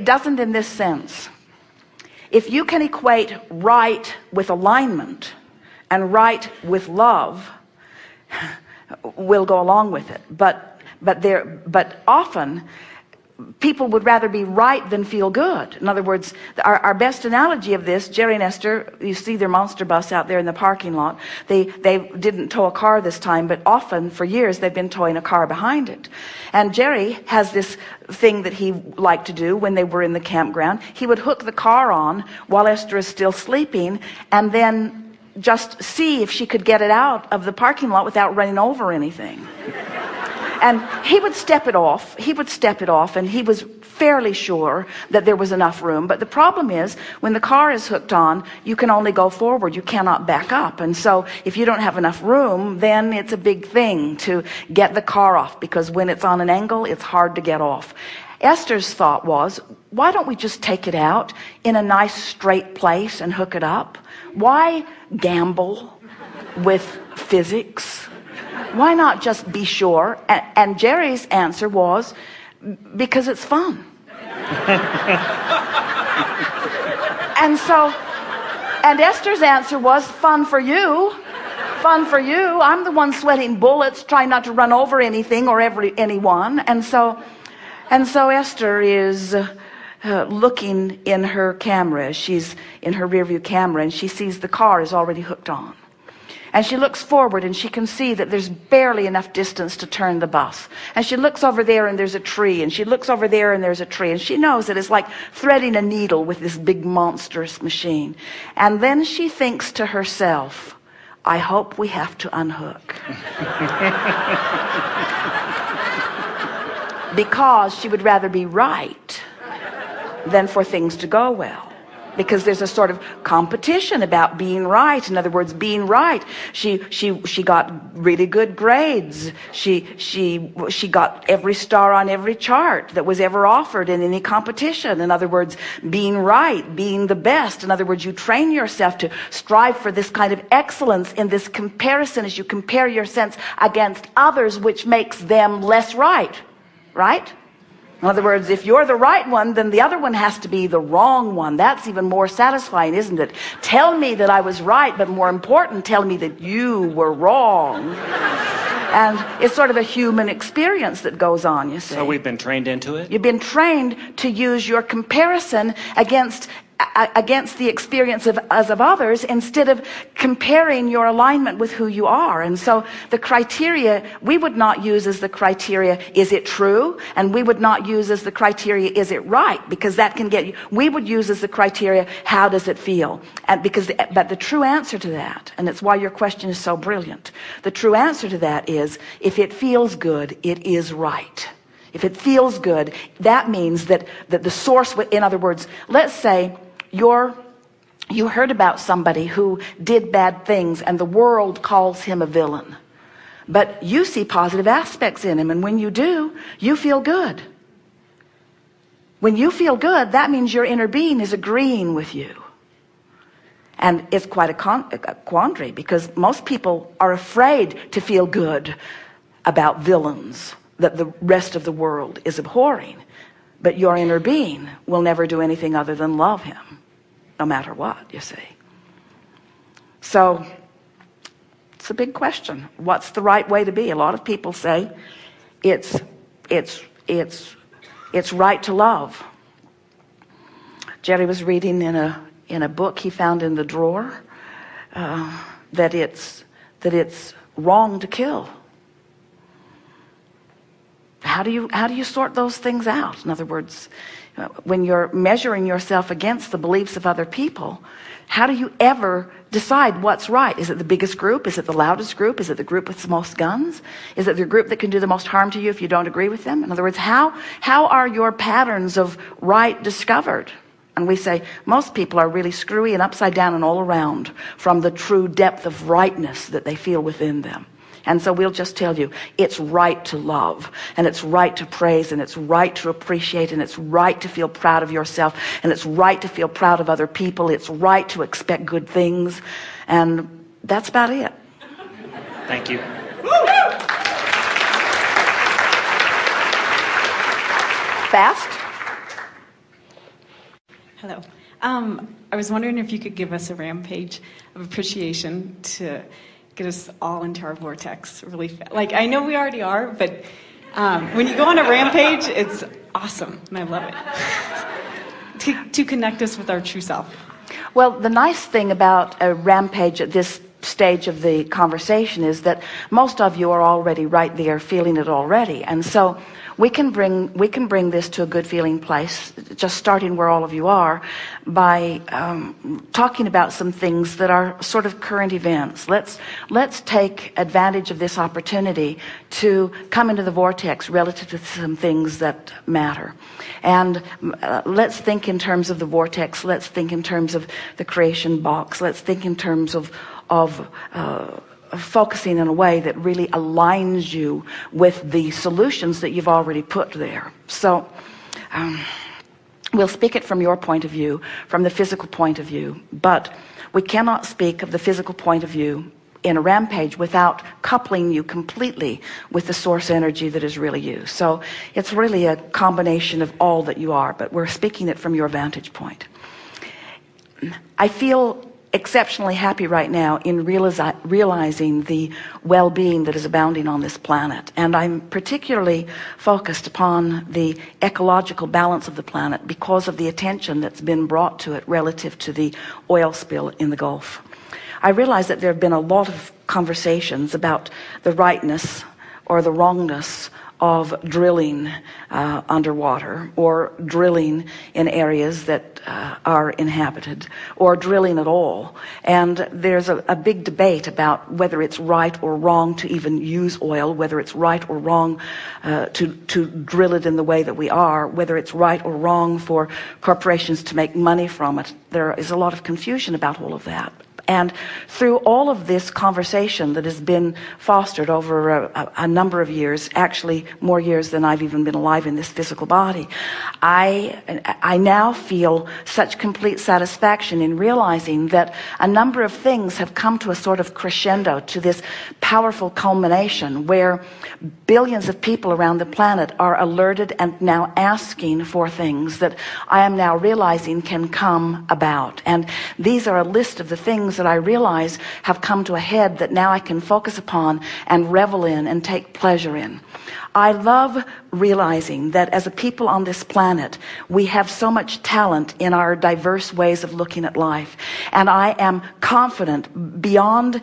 doesn't in this sense. If you can equate right with alignment and right with love, we'll go along with it. But often people would rather be right than feel good. In other words, our best analogy of this, Jerry and Esther, you see their monster bus out there in the parking lot. They didn't tow a car this time, but often for years they've been towing a car behind it. And Jerry has this thing that he liked to do when they were in the campground. He would hook the car on while Esther is still sleeping, and then just see if she could get it out of the parking lot without running over anything. And he would step it off, and he was fairly sure that there was enough room. But the problem is, when the car is hooked on, you can only go forward, you cannot back up. And so if you don't have enough room, then it's a big thing to get the car off, because when it's on an angle, it's hard to get off. Esther's thought was, why don't we just take it out in a nice straight place and hook it up? Why gamble with physics? Why not just be sure? And Jerry's answer was, because it's fun. And Esther's answer was, fun for you. Fun for you. I'm the one sweating bullets, trying not to run over anything or anyone. And so Esther is looking in her camera. She's in her rearview camera, and she sees the car is already hooked on. And she looks forward, and she can see that there's barely enough distance to turn the bus. And she looks over there, and there's a tree. And she looks over there, and there's a tree. And she knows that it's like threading a needle with this big monstrous machine. And then she thinks to herself, I hope we have to unhook. Because she would rather be right than for things to go well. Because there's a sort of competition about being right. In other words, being right. She got really good grades. She got every star on every chart that was ever offered in any competition. In other words, being right, being the best. In other words, you train yourself to strive for this kind of excellence in this comparison as you compare your sense against others, which makes them less right. Right? In other words, if you're the right one, then the other one has to be the wrong one. That's even more satisfying, isn't it? Tell me that I was right, but more important, tell me that you were wrong. And it's sort of a human experience that goes on, you see. So we've been trained into it? You've been trained to use your comparison against the experience of others, instead of comparing your alignment with who you are. And so the criteria we would not use as the criteria, is it true? And we would not use as the criteria, is it right? Because that can get you. We would use as the criteria, how does it feel? And but the true answer to that, and it's why your question is so brilliant, the true answer to that is, if it feels good, it is right. If it feels good, that means that the source, in other words, let's say you heard about somebody who did bad things and the world calls him a villain, but you see positive aspects in him, and when you do, you feel good. When you feel good, that means your inner being is agreeing with you. And it's quite a quandary, because most people are afraid to feel good about villains that the rest of the world is abhorring. But your inner being will never do anything other than love him, no matter what, you see. So it's a big question. What's the right way to be? A lot of people say it's right to love. Jerry was reading in a book he found in the drawer that it's wrong to kill. How do you sort those things out? In other words, when you're measuring yourself against the beliefs of other people, how do you ever decide what's right? Is it the biggest group? Is it the loudest group? Is it the group with the most guns? Is it the group that can do the most harm to you if you don't agree with them? In other words, how are your patterns of right discovered? And we say most people are really screwy and upside down and all around from the true depth of rightness that they feel within them. And so we'll just tell you, it's right to love, and it's right to praise, and it's right to appreciate, and it's right to feel proud of yourself, and it's right to feel proud of other people. It's right to expect good things. And that's about it. Thank you. Fast? Hello. I was wondering if you could give us a rampage of appreciation to get us all into our vortex really fast. Like, I know we already are, but when you go on a rampage, it's awesome, and I love it. to connect us with our true self. Well, the nice thing about a rampage at this stage of the conversation is that most of you are already right there feeling it already, and so we can bring this to a good feeling place, just starting where all of you are, by talking about some things that are sort of current events. Let's take advantage of this opportunity to come into the vortex relative to some things that matter. And let's think in terms of the vortex. Let's think in terms of the creation box. Let's think in terms of focusing in a way that really aligns you with the solutions that you've already put there. So we'll speak it from your point of view, from the physical point of view, but we cannot speak of the physical point of view in a rampage without coupling you completely with the source energy that is really you. So it's really a combination of all that you are, but we're speaking it from your vantage point. I feel exceptionally happy right now in realizing the well-being that is abounding on this planet, and I'm particularly focused upon the ecological balance of the planet because of the attention that's been brought to it relative to the oil spill in the Gulf. I realize that there have been a lot of conversations about the rightness or the wrongness of drilling underwater, or drilling in areas that are inhabited, or drilling at all. And there's a big debate about whether it's right or wrong to even use oil, whether it's right or wrong to drill it in the way that we are, whether it's right or wrong for corporations to make money from it. There is a lot of confusion about all of that. And through all of this conversation that has been fostered over a number of years, actually more years than I've even been alive in this physical body, I now feel such complete satisfaction in realizing that a number of things have come to a sort of crescendo, to this powerful culmination where billions of people around the planet are alerted and now asking for things that I am now realizing can come about. And these are a list of the things that I realize have come to a head that now I can focus upon and revel in and take pleasure in. I love realizing that as a people on this planet, we have so much talent in our diverse ways of looking at life. And I am confident beyond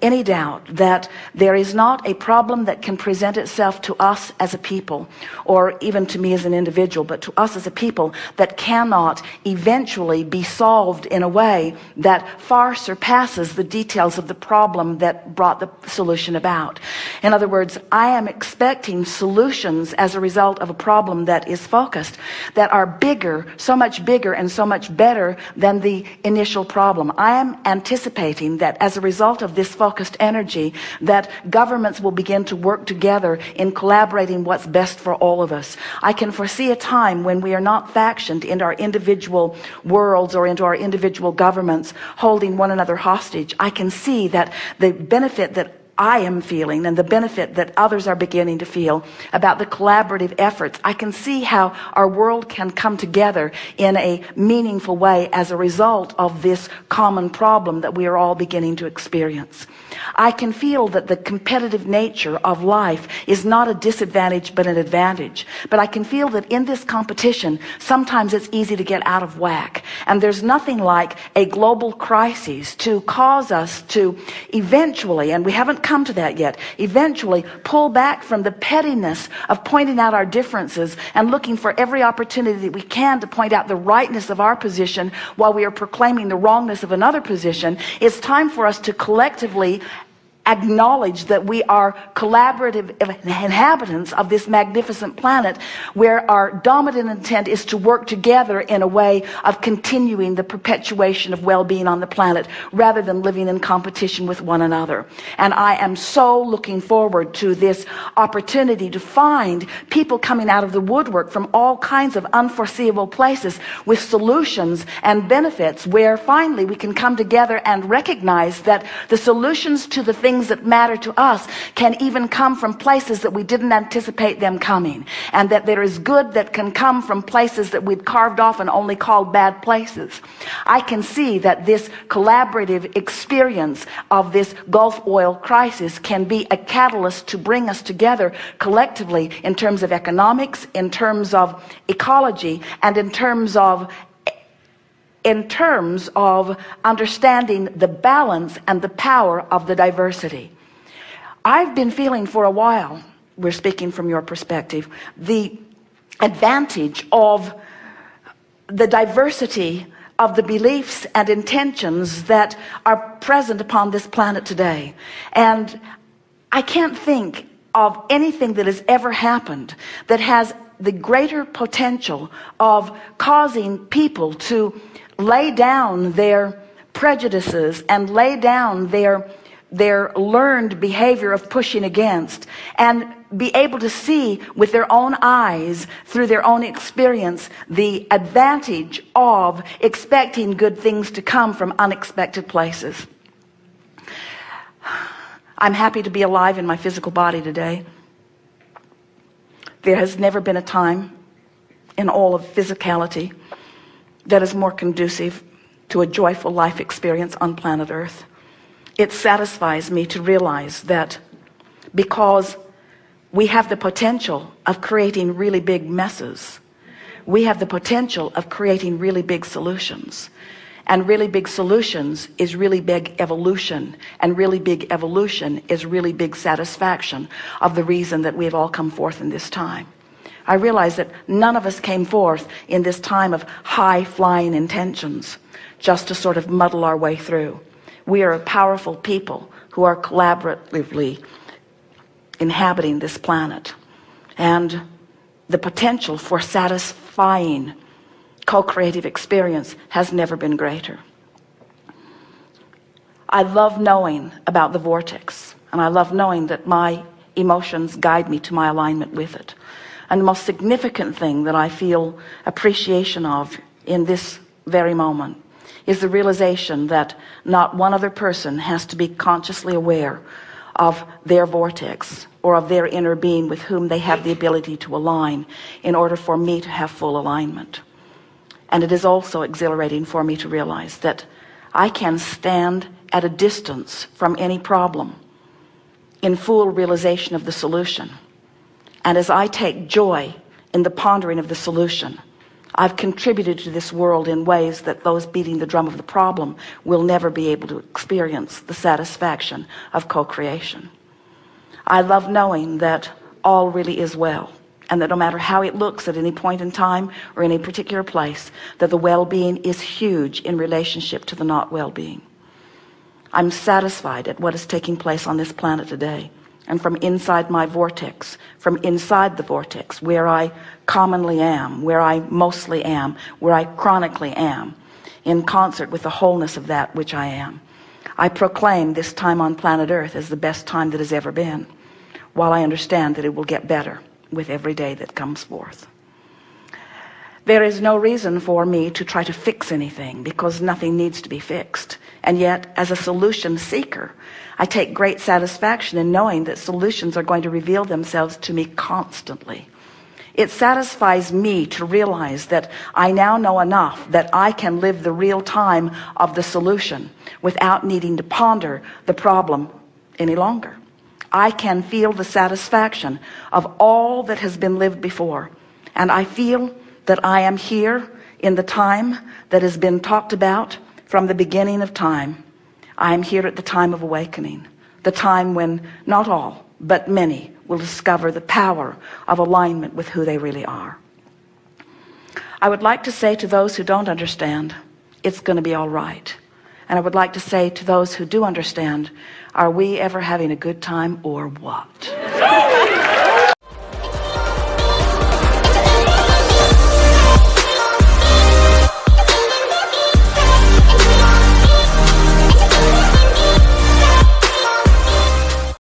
any doubt that there is not a problem that can present itself to us as a people, or even to me as an individual, but to us as a people, that cannot eventually be solved in a way that far surpasses the details of the problem that brought the solution about. In other words, I am expecting solutions as a result of a problem that is focused, that are bigger, so much bigger and so much better than the initial problem. I am anticipating that as a result of this focused energy, that governments will begin to work together in collaborating what's best for all of us. I can foresee a time when we are not factioned into our individual worlds or into our individual governments, holding one another hostage. I can see that the benefit that I am feeling and the benefit that others are beginning to feel about the collaborative efforts. I can see how our world can come together in a meaningful way as a result of this common problem that we are all beginning to experience. I can feel that the competitive nature of life is not a disadvantage but an advantage. But I can feel that in this competition, sometimes it's easy to get out of whack. And there's nothing like a global crisis to cause us to eventually, and we haven't come to that yet, eventually pull back from the pettiness of pointing out our differences and looking for every opportunity that we can to point out the rightness of our position while we are proclaiming the wrongness of another position. It's time for us to collectively acknowledge that we are collaborative inhabitants of this magnificent planet, where our dominant intent is to work together in a way of continuing the perpetuation of well-being on the planet rather than living in competition with one another. And I am so looking forward to this opportunity to find people coming out of the woodwork from all kinds of unforeseeable places with solutions and benefits, where finally we can come together and recognize that the solutions to the things things that matter to us can even come from places that we didn't anticipate them coming, and that there is good that can come from places that we'd carved off and only called bad places. I can see that this collaborative experience of this Gulf oil crisis can be a catalyst to bring us together collectively in terms of economics, in terms of ecology, and in terms of understanding the balance and the power of the diversity. I've been feeling for a while, we're speaking from your perspective, the advantage of the diversity of the beliefs and intentions that are present upon this planet today. And I can't think of anything that has ever happened that has the greater potential of causing people to lay down their prejudices and lay down their learned behavior of pushing against, and be able to see with their own eyes, through their own experience, the advantage of expecting good things to come from unexpected places. I'm happy to be alive in my physical body today. There has never been a time in all of physicality that is more conducive to a joyful life experience on planet Earth. It satisfies me to realize that because we have the potential of creating really big messes, we have the potential of creating really big solutions. And really big solutions is really big evolution, and really big evolution is really big satisfaction of the reason that we have all come forth in this time. I realize that none of us came forth in this time of high-flying intentions just to sort of muddle our way through. We are a powerful people who are collaboratively inhabiting this planet, and the potential for satisfying co-creative experience has never been greater. I love knowing about the vortex, and I love knowing that my emotions guide me to my alignment with it. And the most significant thing that I feel appreciation of in this very moment is the realization that not one other person has to be consciously aware of their vortex or of their inner being with whom they have the ability to align in order for me to have full alignment. And it is also exhilarating for me to realize that I can stand at a distance from any problem in full realization of the solution. And as I take joy in the pondering of the solution, I've contributed to this world in ways that those beating the drum of the problem will never be able to experience the satisfaction of co-creation. I love knowing that all really is well, and that no matter how it looks at any point in time or in a particular place, that the well-being is huge in relationship to the not well-being. I'm satisfied at what is taking place on this planet today. And from inside my vortex, from inside the vortex, where I commonly am, where I mostly am, where I chronically am, in concert with the wholeness of that which I am, I proclaim this time on planet Earth as the best time that has ever been, while I understand that it will get better with every day that comes forth. There is no reason for me to try to fix anything, because nothing needs to be fixed. And yet, as a solution seeker, I take great satisfaction in knowing that solutions are going to reveal themselves to me constantly. It satisfies me to realize that I now know enough that I can live the real time of the solution without needing to ponder the problem any longer. I can feel the satisfaction of all that has been lived before, and I feel that I am here in the time that has been talked about from the beginning of time. I am here at the time of awakening, the time when not all, but many will discover the power of alignment with who they really are. I would like to say to those who don't understand, it's going to be all right. And I would like to say to those who do understand, are we ever having a good time or what?